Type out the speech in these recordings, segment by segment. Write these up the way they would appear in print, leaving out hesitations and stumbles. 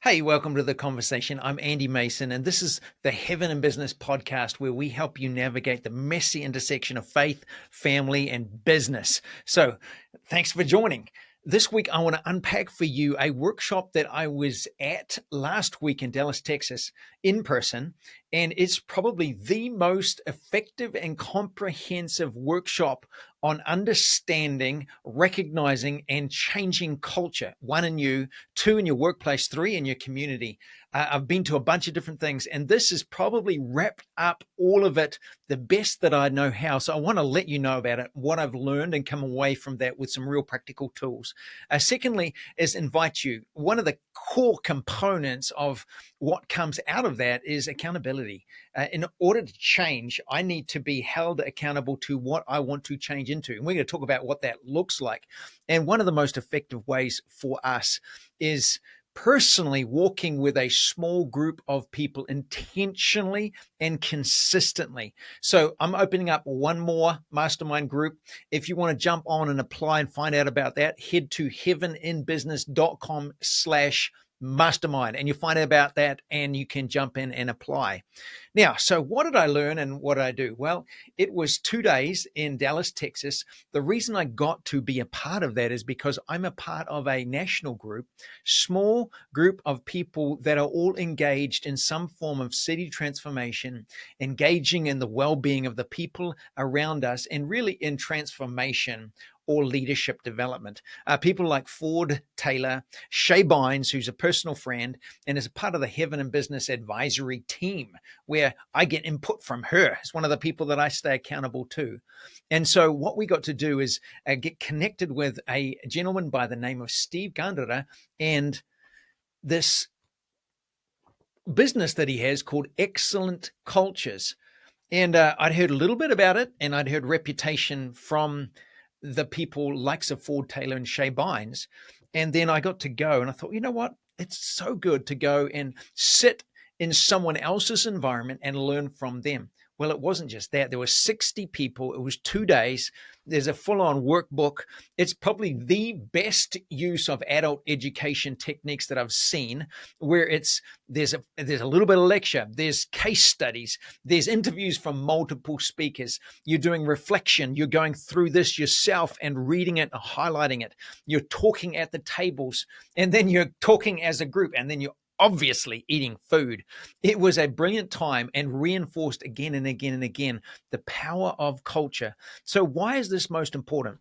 Hey, welcome to the conversation. I'm Andy Mason, and this is the Heaven and Business podcast where we help you navigate the messy intersection of faith, family, and business. So, thanks for joining. This week, I want to unpack for you a workshop that I was at last week in Dallas, Texas, in person. And it's probably the most effective and comprehensive workshop on understanding, recognizing, and changing culture. One in you, two in your workplace, three in your community. I've been to a bunch of different things, and this is probably wrapped up all of it the best that I know how. So I want to let you know about it, what I've learned, and come away from that with some real practical tools. Secondly, is invite you. One of the core components of what comes out of that is accountability. In order to change, I need to be held accountable to what I want to change into. And we're going to talk about what that looks like. And one of the most effective ways for us is personally walking with a small group of people intentionally and consistently. So I'm opening up one more mastermind group. If you want to jump on and apply and find out about that, head to heaveninbusiness.com/mastermind and you'll find out about that and you can jump in and apply. Now, so what did I learn and what did I do? Well, it was 2 days in Dallas, Texas. The reason I got to be a part of that is because I'm a part of a national group, small group of people that are all engaged in some form of city transformation, engaging in the well-being of the people around us, and really in transformation or leadership development. People like Ford Taylor, Shay Bynes, who's a personal friend and is a part of the Heaven and Business advisory team, where I get input from her. It's one of the people that I stay accountable to. And so what we got to do is get connected with a gentleman by the name of Steve Gandara and this business that he has called Excellent Cultures. And I'd heard a little bit about it, and I'd heard reputation from the people like Ford Taylor and Shay Bynes. And then I got to go and I thought, you know what? It's so good to go and sit in someone else's environment and learn from them. Well, it wasn't just that. There were 60 people. It was 2 days. There's a full-on workbook. It's probably the best use of adult education techniques that I've seen, where there's a little bit of lecture, there's case studies, there's interviews from multiple speakers. You're doing reflection. You're going through this yourself and reading it and highlighting it. You're talking at the tables, and then you're talking as a group, and then you're obviously eating food. It was a brilliant time and reinforced again and again and again the power of culture. So why is this most important?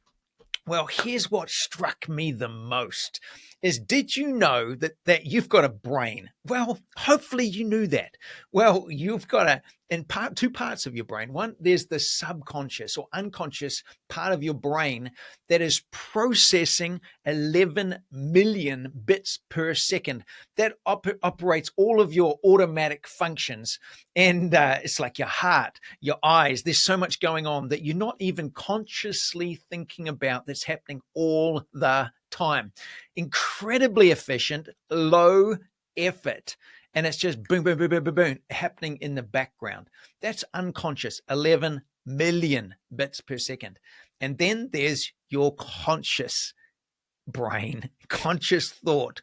Well, here's what struck me the most is, did you know that you've got a brain? Well, hopefully you knew that. Well, you've got two parts of your brain. One, there's the subconscious or unconscious part of your brain that is processing 11 million bits per second. That operates all of your automatic functions. And it's like your heart, your eyes. There's so much going on that you're not even consciously thinking about that's happening all the time. Incredibly efficient, low effort. And it's just boom, boom, boom, boom, boom, boom, happening in the background. That's unconscious, 11 million bits per second. And then there's your conscious brain, conscious thought.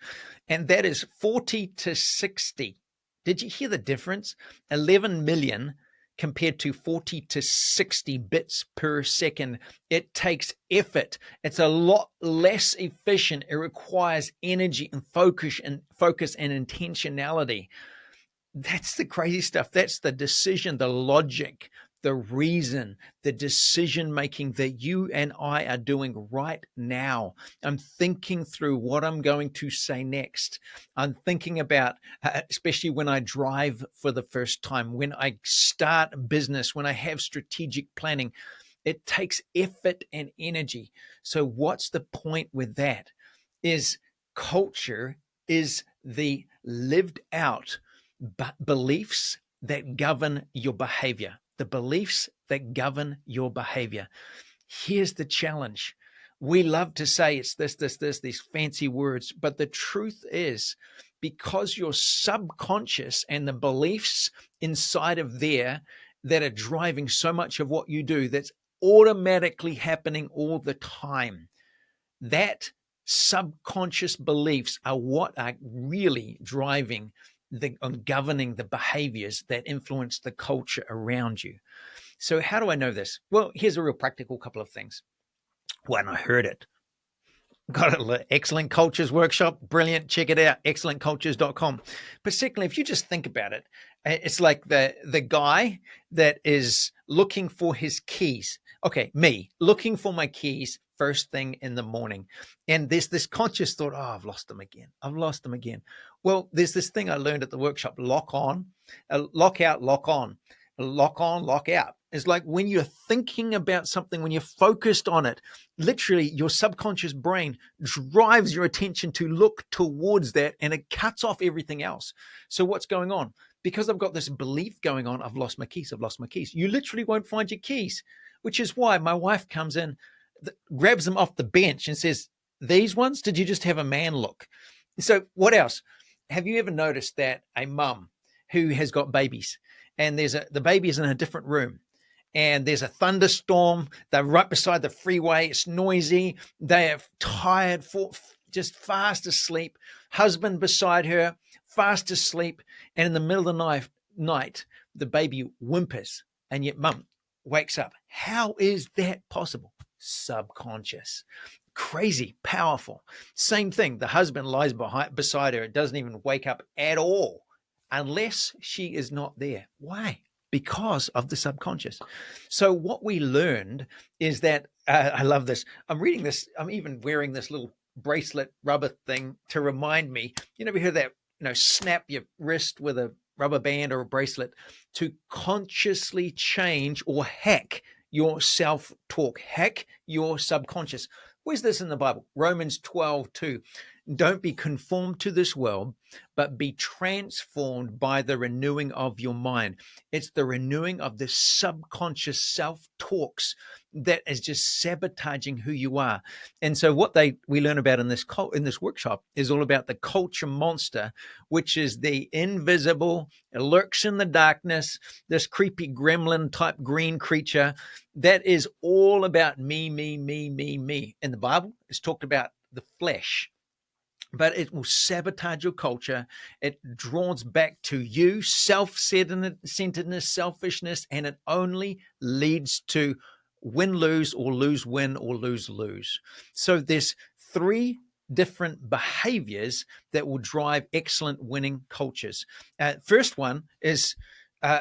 And that is 40 to 60. Did you hear the difference? 11 million compared to 40 to 60 bits per second. It takes effort. It's a lot less efficient. It requires energy and focus and intentionality. That's the crazy stuff. That's the decision, the logic, the reason, the decision making that you and I are doing right now. I'm thinking through what I'm going to say next. I'm thinking about, especially when I drive for the first time, when I start a business, when I have strategic planning, it takes effort and energy. So what's the point with that? Is culture is the lived out beliefs that govern your behavior. The beliefs that govern your behavior. Here's the challenge. We love to say it's this, these fancy words, but the truth is, because your subconscious and the beliefs inside of there that are driving so much of what you do, that's automatically happening all the time, that subconscious beliefs are what are really driving governing the behaviors that influence the culture around you. So how do I know this? Well, here's a real practical couple of things. When I heard it, got it. Excellent Cultures Workshop. Brilliant. Check it out. Excellentcultures.com. But secondly, if you just think about it, it's like the guy that is looking for his keys. Okay, me looking for my keys first thing in the morning. And there's this conscious thought, oh, I've lost them again. I've lost them again. Well, there's this thing I learned at the workshop, lock on, lock out, lock on, lock on, lock out. It's like when you're thinking about something, when you're focused on it, literally your subconscious brain drives your attention to look towards that, and it cuts off everything else. So what's going on? Because I've got this belief going on, I've lost my keys, I've lost my keys. You literally won't find your keys, which is why my wife comes in, grabs them off the bench and says, these ones, did you just have a man look? So what else? Have you ever noticed that a mum who has got babies and the baby is in a different room, and there's a thunderstorm, they're right beside the freeway, it's noisy, they are tired, just fast asleep, husband beside her, fast asleep, and in the middle of the night, the baby whimpers, and yet mum wakes up. How is that possible? Subconscious. Crazy, powerful. Same thing, the husband lies beside her, it doesn't even wake up at all, unless she is not there. Why? Because of the subconscious. So what we learned is that, I love this. I'm reading this. I'm even wearing this little bracelet rubber thing to remind me, we heard that, snap your wrist with a rubber band or a bracelet to consciously change or hack your self-talk, hack your subconscious. Where's this in the Bible? Romans 12:2. Don't be conformed to this world, but be transformed by the renewing of your mind. It's the renewing of the subconscious self-talks that is just sabotaging who you are. And so what we learn about in this workshop is all about the culture monster, which is the invisible, it lurks in the darkness, this creepy gremlin type green creature that is all about me, me, me, me, me. In the Bible, it's talked about the flesh, but it will sabotage your culture. It draws back to you, self-centeredness, selfishness, and it only leads to win-lose or lose-win or lose-lose. So there's 3 different behaviors that will drive excellent winning cultures. First one is,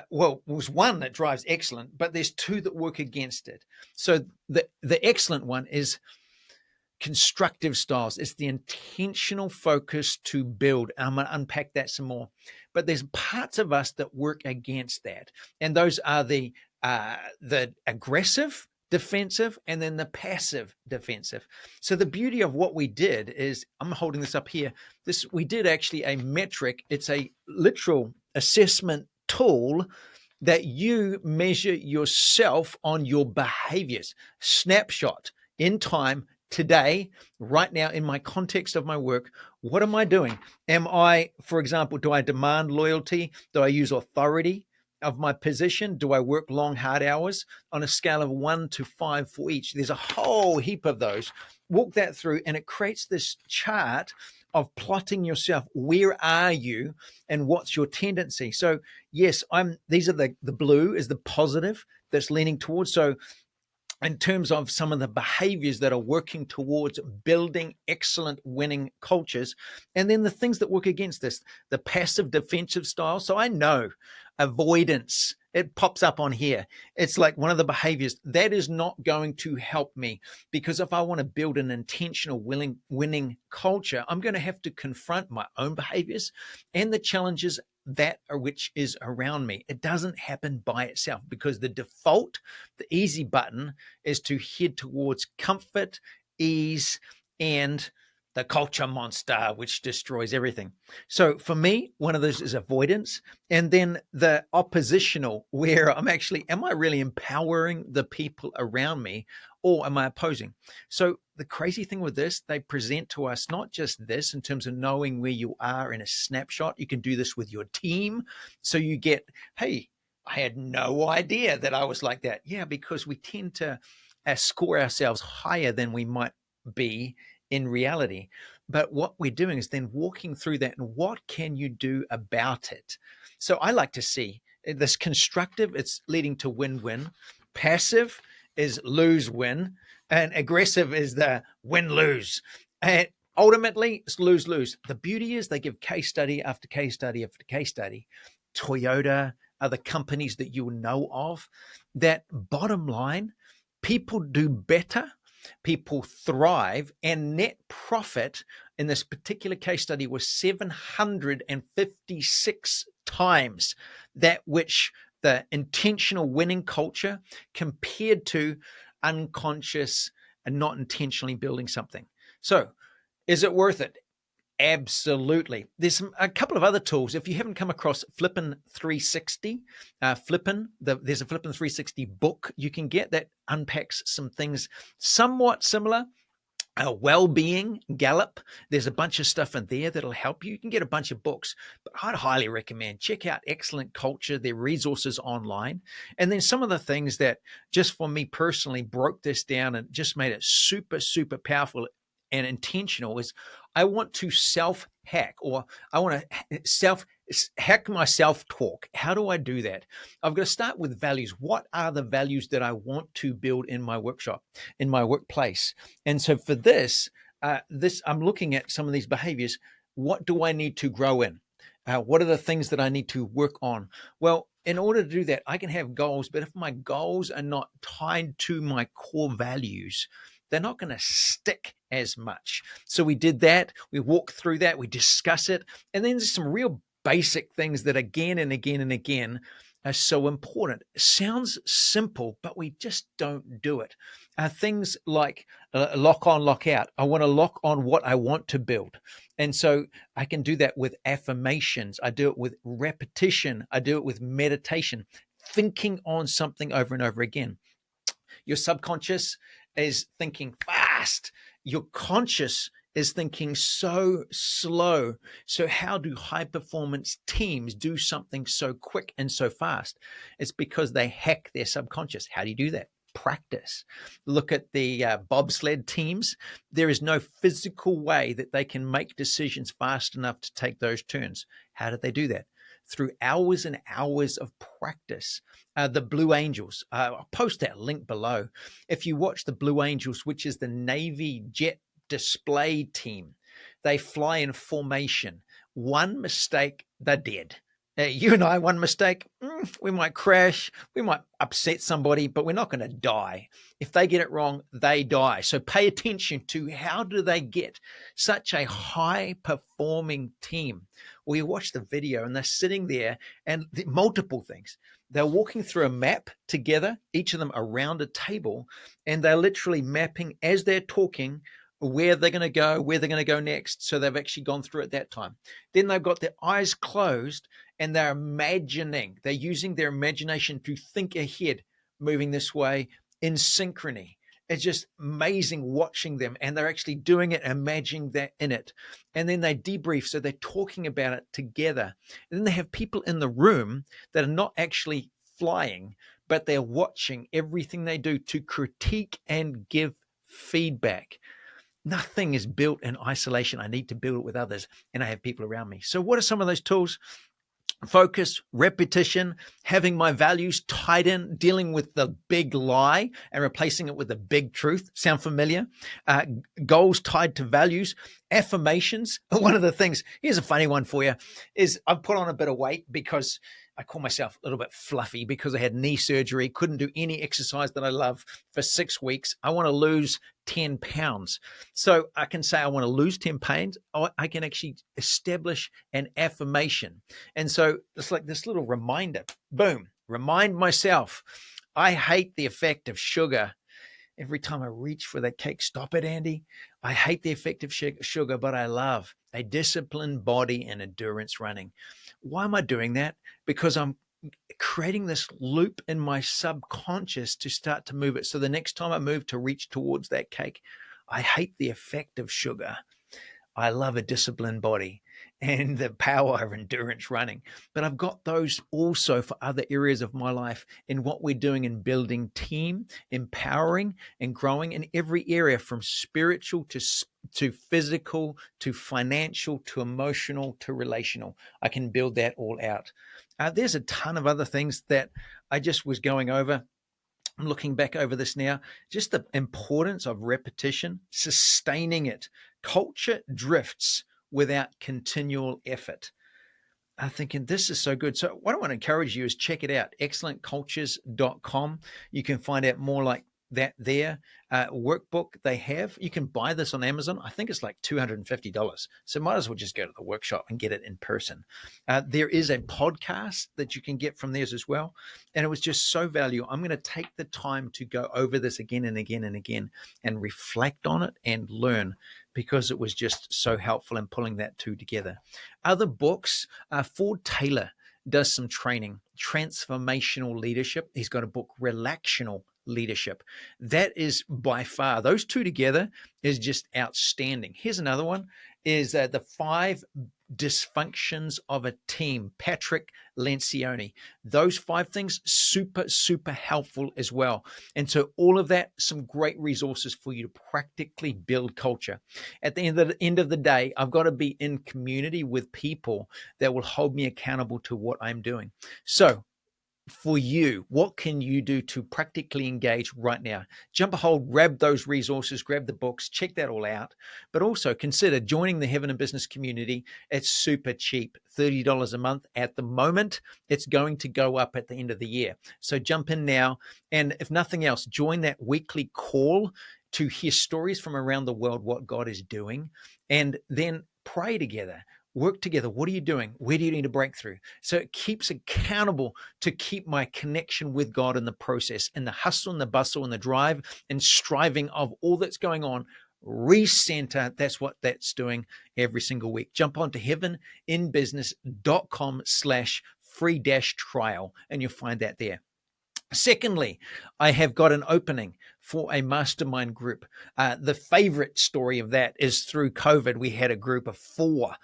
was one that drives excellent, but there's 2 that work against it. So the excellent one is constructive styles. It's the intentional focus to build. I'm going to unpack that some more. But there's parts of us that work against that. And those are the aggressive defensive and then the passive defensive. So the beauty of what we did is, I'm holding this up here. We did actually a metric. It's a literal assessment tool that you measure yourself on your behaviors. Snapshot in time. Today, right now, in my context of my work, what am I doing? Am I, for example, do I demand loyalty? Do I use authority of my position? Do I work long, hard hours? On a scale of 1 to 5 for each. There's a whole heap of those. Walk that through, and it creates this chart of plotting yourself. Where are you, and what's your tendency? So yes, these are the blue is the positive that's leaning towards. So in terms of some of the behaviors that are working towards building excellent winning cultures, and then the things that work against this, the passive defensive style. So I know avoidance, it pops up on here. It's like one of the behaviors that is not going to help me, because if I want to build an intentional winning culture, I'm going to have to confront my own behaviors and the challenges which is around me. It doesn't happen by itself, because the default, the easy button, is to head towards comfort, ease, and the culture monster, which destroys everything. So for me, one of those is avoidance. And then the oppositional, where am I really empowering the people around me, or am I opposing? So the crazy thing with this, they present to us not just this in terms of knowing where you are in a snapshot. You can do this with your team. So you get, hey, I had no idea that I was like that. Yeah, because we tend to score ourselves higher than we might be in reality. But what we're doing is then walking through that and what can you do about it? So I like to see this constructive, it's leading to win-win. Passive is lose-win, and aggressive is the win-lose. And ultimately, it's lose-lose. The beauty is they give case study after case study after case study. Toyota, other companies that you know of, that bottom line, people do better, people thrive, and net profit in this particular case study was 756 times that which the intentional winning culture compared to unconscious and not intentionally building something. So, is it worth it? Absolutely. There's a couple of other tools. If you haven't come across Flippin 360, there's a Flippin 360 book you can get that unpacks some things somewhat similar. Well-being, Gallup. There's a bunch of stuff in there that'll help you. You can get a bunch of books, but I'd highly recommend check out Excellent Culture, their resources online. And then some of the things that just for me personally broke this down and just made it super, super powerful and intentional is I want to self-hack, or I want to self-hack my self-talk. How do I do that? I've got to start with values. What are the values that I want to build in my workshop, in my workplace? And so for this, I'm looking at some of these behaviors. What do I need to grow in? What are the things that I need to work on? Well, in order to do that, I can have goals, but if my goals are not tied to my core values, they're not going to stick as much. So we did that. We walked through that. We discuss it. And then there's some real basic things that again and again and again are so important. It sounds simple, but we just don't do it. Things like lock on, lock out. I want to lock on what I want to build. And so I can do that with affirmations. I do it with repetition. I do it with meditation, thinking on something over and over again. Your subconscious is thinking fast. Your conscious is thinking so slow. So how do high performance teams do something so quick and so fast? It's because they hack their subconscious. How do you do that? Practice. Look at the bobsled teams. There is no physical way that they can make decisions fast enough to take those turns. How did they do that? Through hours and hours of practice. The Blue Angels, I'll post that link below. If you watch the Blue Angels, which is the Navy jet display team, they fly in formation. One mistake, they're dead. You and I, one mistake, we might crash, we might upset somebody, but we're not going to die. If they get it wrong, they die. So pay attention to how do they get such a high-performing team. Well, you watch the video and they're sitting there and multiple things. They're walking through a map together, each of them around a table, and they're literally mapping as they're talking where they're going to go, where they're going to go next. So they've actually gone through it that time. Then they've got their eyes closed and they're imagining, they're using their imagination to think ahead, moving this way in synchrony. It's just amazing watching them, and they're actually doing it, imagining that in it. And then they debrief, so they're talking about it together. And then they have people in the room that are not actually flying, but they're watching everything they do to critique and give feedback. Nothing is built in isolation. I need to build it with others, and I have people around me. So what are some of those tools? Focus, repetition, having my values tied in, dealing with the big lie and replacing it with the big truth. Sound familiar? Goals tied to values, affirmations. One of the things, here's a funny one for you, is I've put on a bit of weight because I call myself a little bit fluffy because I had knee surgery, couldn't do any exercise that I love for 6 weeks. I want to lose 10 pounds. So I can say I want to lose 10 pounds. I can actually establish an affirmation. And so it's like this little reminder, boom, remind myself, I hate the effect of sugar. Every time I reach for that cake, stop it, Andy. I hate the effect of sugar, but I love a disciplined body and endurance running. Why am I doing that? Because I'm creating this loop in my subconscious to start to move it. So the next time I move to reach towards that cake, I hate the effect of sugar. I love a disciplined body and the power of endurance running. But I've got those also for other areas of my life in what we're doing in building team, empowering and growing in every area from spiritual to to physical, to financial, to emotional, to relational. I can build that all out. There's a ton of other things that I just was going over. I'm looking back over this now, just the importance of repetition, sustaining it. Culture drifts without continual effort. I'm thinking this is so good. So what I want to encourage you is check it out, excellentcultures.com. You can find out more like that there. Workbook they have. You can buy this on Amazon. I think it's like $250. So might as well just go to the workshop and get it in person. There is a podcast that you can get from theirs as well. And it was just so valuable. I'm going to take the time to go over this again and again and again and reflect on it and learn, because it was just so helpful in pulling that two together. Other books, Ford Taylor does some training, transformational leadership. He's got a book, Relational Leadership. That is by far, those two together is just outstanding. Here's another one, is the 5 dysfunctions of a team, Patrick Lencioni. Those 5 things, super, super helpful as well. And so all of that, some great resources for you to practically build culture. At the end of the day, I've got to be in community with people that will hold me accountable to what I'm doing. So for you, what can you do to practically engage right now? Jump a hole, grab those resources, grab the books, check that all out. But also consider joining the Heaven and Business community. It's super cheap, $30 a month at the moment. It's going to go up at the end of the year. So jump in now. And if nothing else, join that weekly call to hear stories from around the world, what God is doing, and then pray together. Work together. What are you doing? Where do you need a breakthrough? So it keeps accountable to keep my connection with God in the process, and the hustle and the bustle and the drive and striving of all that's going on. Recenter. That's what that's doing every single week. Jump onto heaveninbusiness.com/free-trial and you'll find that there. Secondly, I have got an opening for a mastermind group. The favorite story of that is through COVID. We had a group of 4.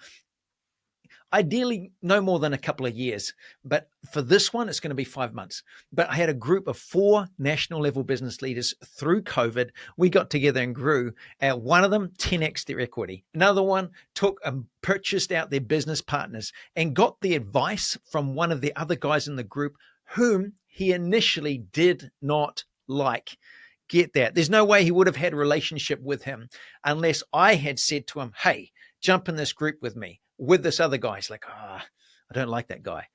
Ideally, no more than a couple of years. But for this one, it's going to be 5 months. But I had a group of 4 national level business leaders through COVID. We got together and grew. One of them 10x their equity. Another one took and purchased out their business partners and got the advice from one of the other guys in the group whom he initially did not like. Get that. There's no way he would have had a relationship with him unless I had said to him, hey, jump in this group with me, with this other guy. He's like, I don't like that guy.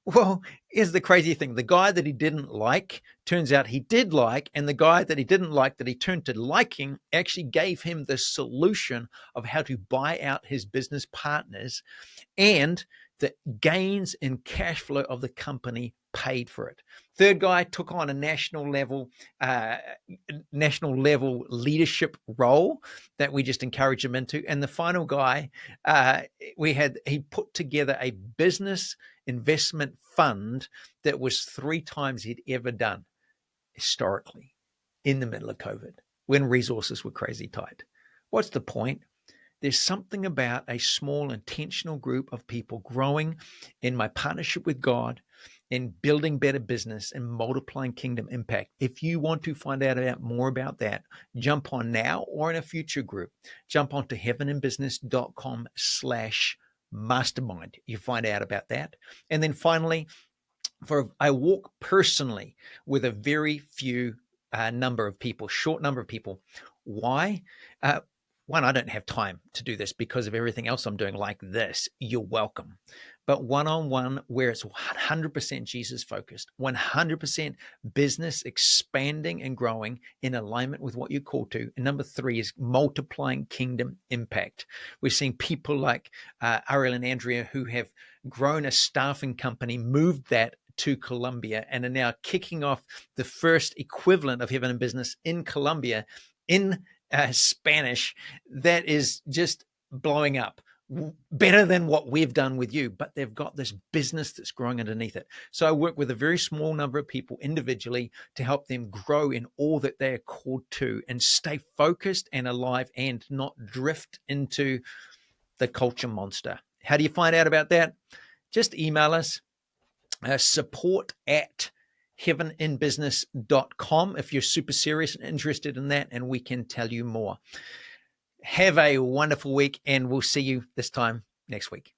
Well, here's the crazy thing. The guy that he didn't like, turns out he did like, and the guy that he didn't like, that he turned to liking, actually gave him the solution of how to buy out his business partners, and the gains in cash flow of the company paid for it. Third guy took on a national level leadership role that we just encouraged him into. And the final guy, he put together a business investment fund that was 3 times he'd ever done historically in the middle of COVID when resources were crazy tight. What's the point? There's something about a small intentional group of people growing in my partnership with God, in building better business and multiplying kingdom impact. If you want to find out more about that, jump on now or in a future group. Jump on to heaveninbusiness.com/mastermind. You find out about that. And then finally, I walk personally with a very few number of people, short number of people. Why? One, I don't have time to do this because of everything else I'm doing like this. You're welcome. But one-on-one, where it's 100% Jesus focused, 100% business expanding and growing in alignment with what you're called to. And number 3 is multiplying kingdom impact. We're seeing people like Ariel and Andrea who have grown a staffing company, moved that to Colombia, and are now kicking off the first equivalent of Heaven and Business in Colombia in Spanish. That is just blowing up. Better than what we've done with you, but they've got this business that's growing underneath it. So I work with a very small number of people individually to help them grow in all that they are called to and stay focused and alive and not drift into the culture monster. How do you find out about that? Just email us, support@heaveninbusiness.com if you're super serious and interested in that, and we can tell you more. Have a wonderful week, and we'll see you this time next week.